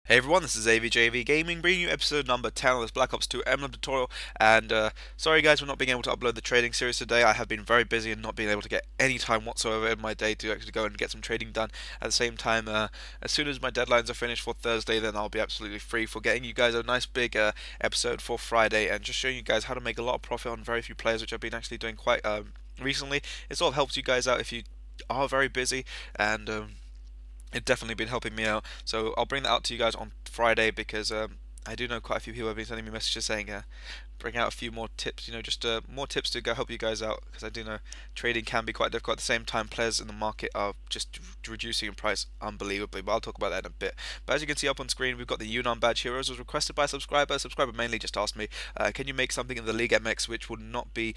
Hey everyone, this is AVJVGaming, bringing you episode number 10 of this Black Ops 2 Emblem tutorial. And sorry guys for not being able to upload the trading series today. I have been very busy and not being able to get any time whatsoever in my day to actually go and get some trading done. At the same time, as soon as my deadlines are finished for Thursday, then I'll be absolutely free for getting you guys a nice big episode for Friday and just showing you guys how to make a lot of profit on very few players, which I've been actually doing quite recently. It sort of helps you guys out if you are very busy, and it's definitely been helping me out. So I'll bring that out to you guys on Friday because I do know quite a few people have been sending me messages saying bring out a few more tips, just more tips to go help you guys out, because I do know trading can be quite difficult. At the same time, players in the market are just reducing in price unbelievably, but I'll talk about that in a bit. But as you can see up on screen, we've got the U.N.A.M badge here. It was requested by a subscriber. A subscriber mainly just asked me, can you make something in the League MX which would not be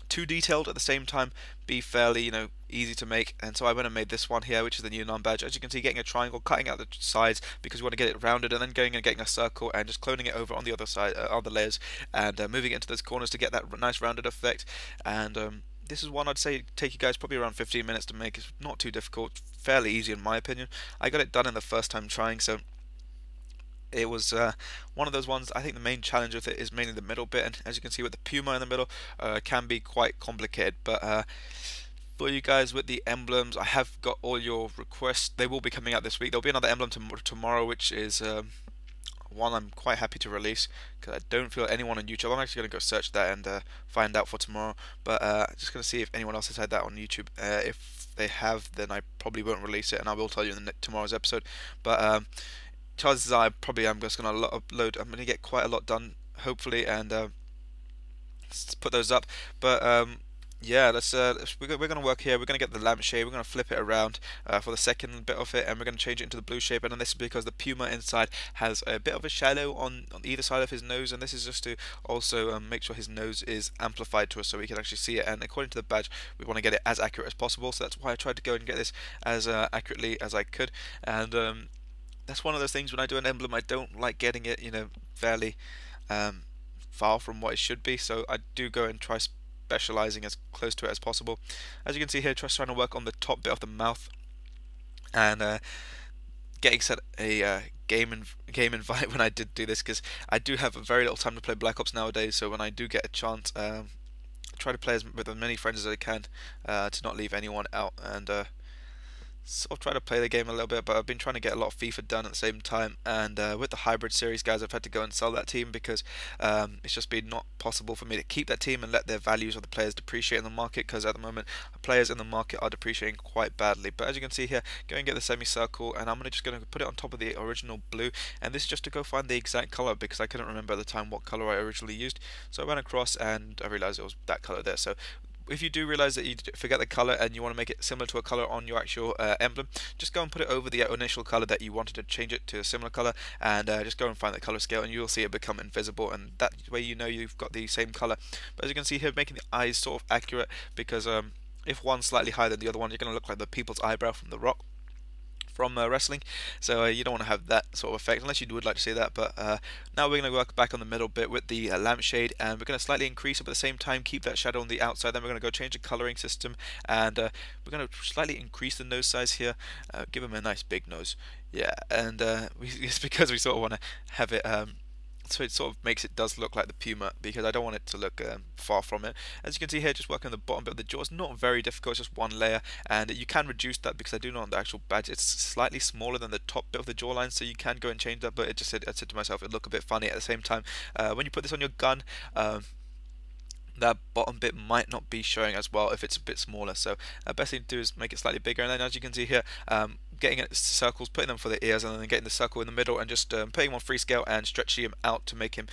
too detailed, at the same time be fairly easy to make. And so I went and made this one here, which is the new U.N.A.M badge. As you can see, getting a triangle, cutting out the sides because we want to get it rounded, and then going and getting a circle and just cloning it over on the other side, other layers, and moving it into those corners to get that nice rounded effect. And this is one I'd say take you guys probably around 15 minutes to make. It's not too difficult, fairly easy in my opinion. I got it done in the first time trying, so it was one of those ones. I think the main challenge with it is mainly the middle bit, and as you can see with the Puma in the middle, can be quite complicated. But for you guys with the emblems, I have got all your requests. They will be coming out this week. There'll be another emblem tomorrow, which is one I'm quite happy to release because I don't feel anyone on YouTube. I'm actually going to go search that and find out for tomorrow. But just going to see if anyone else has had that on YouTube. If they have, then I probably won't release it, and I will tell you in tomorrow's episode. But chances are I probably am just going to upload. I'm going to get quite a lot done, hopefully, and put those up. But yeah, we're going to work here. We're going to get the lampshade. We're going to flip it around for the second bit of it, and we're going to change it into the blue shape. And then this is because the Puma inside has a bit of a shadow on either side of his nose, and this is just to also make sure his nose is amplified to us so we can actually see it. And according to the badge, we want to get it as accurate as possible, so that's why I tried to go and get this as accurately as I could. And that's one of those things when I do an emblem, I don't like getting it, fairly far from what it should be. So I do go and try specializing as close to it as possible. As you can see here, just trying to work on the top bit of the mouth, and getting set a game invite when I did do this, because I do have a very little time to play Black Ops nowadays. So when I do get a chance, try to play with as many friends as I can to not leave anyone out, and sort of try to play the game a little bit. But I've been trying to get a lot of FIFA done at the same time, and with the hybrid series, guys, I've had to go and sell that team because it's just been not possible for me to keep that team and let their values of the players depreciate in the market, because at the moment players in the market are depreciating quite badly. But as you can see here, go and get the semicircle, and I'm just going to put it on top of the original blue, and this is just to go find the exact color because I couldn't remember at the time what color I originally used. So I went across and I realized it was that color there. So if you do realize that you forget the color and you want to make it similar to a color on your actual emblem, just go and put it over the initial color that you wanted to change it to a similar color, and just go and find the color scale, and you'll see it become invisible, and that way you've got the same color. But as you can see here, making the eyes sort of accurate, because if one's slightly higher than the other one, you're going to look like the people's eyebrow from The Rock from wrestling. So you don't want to have that sort of effect unless you would like to see that. But now we're going to work back on the middle bit with the lampshade, and we're going to slightly increase it, but at the same time keep that shadow on the outside. Then we're going to go change the coloring system, and we're going to slightly increase the nose size here, give him a nice big nose. Yeah, and it's because we sort of want to have it so it sort of does look like the Puma, because I don't want it to look far from it. As you can see here, just working on the bottom bit of the jaw. It's not very difficult, it's just one layer, and you can reduce that because I do know on the actual badge it's slightly smaller than the top bit of the jawline, so you can go and change that. But I said to myself, it'd look a bit funny. At the same time, when you put this on your gun, that bottom bit might not be showing as well if it's a bit smaller. So best thing to do is make it slightly bigger, and then as you can see here, getting it circles, putting them for the ears, and then getting the circle in the middle, and just putting him on freescale and stretching him out to make him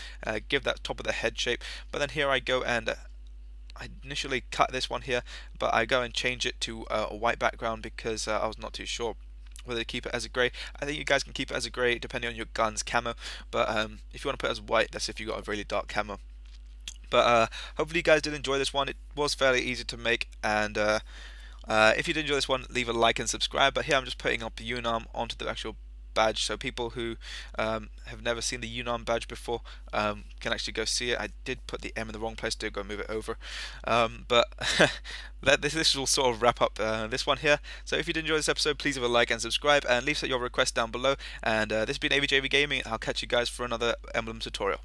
give that top of the head shape. But then here I go and I initially cut this one here, but I go and change it to a white background because I was not too sure whether to keep it as a grey. I think you guys can keep it as a grey depending on your gun's camo, but if you want to put it as white, that's if you got a really dark camo. But hopefully you guys did enjoy this one. It was fairly easy to make, and if you did enjoy this one, leave a like and subscribe. But here I'm just putting up the U.N.A.M onto the actual badge, so people who have never seen the U.N.A.M badge before can actually go see it. I did put the M in the wrong place, to go move it over, but this will sort of wrap up this one here. So if you did enjoy this episode, please leave a like and subscribe, and leave your request down below. And this has been AVJVGaming. I'll catch you guys for another Emblem tutorial.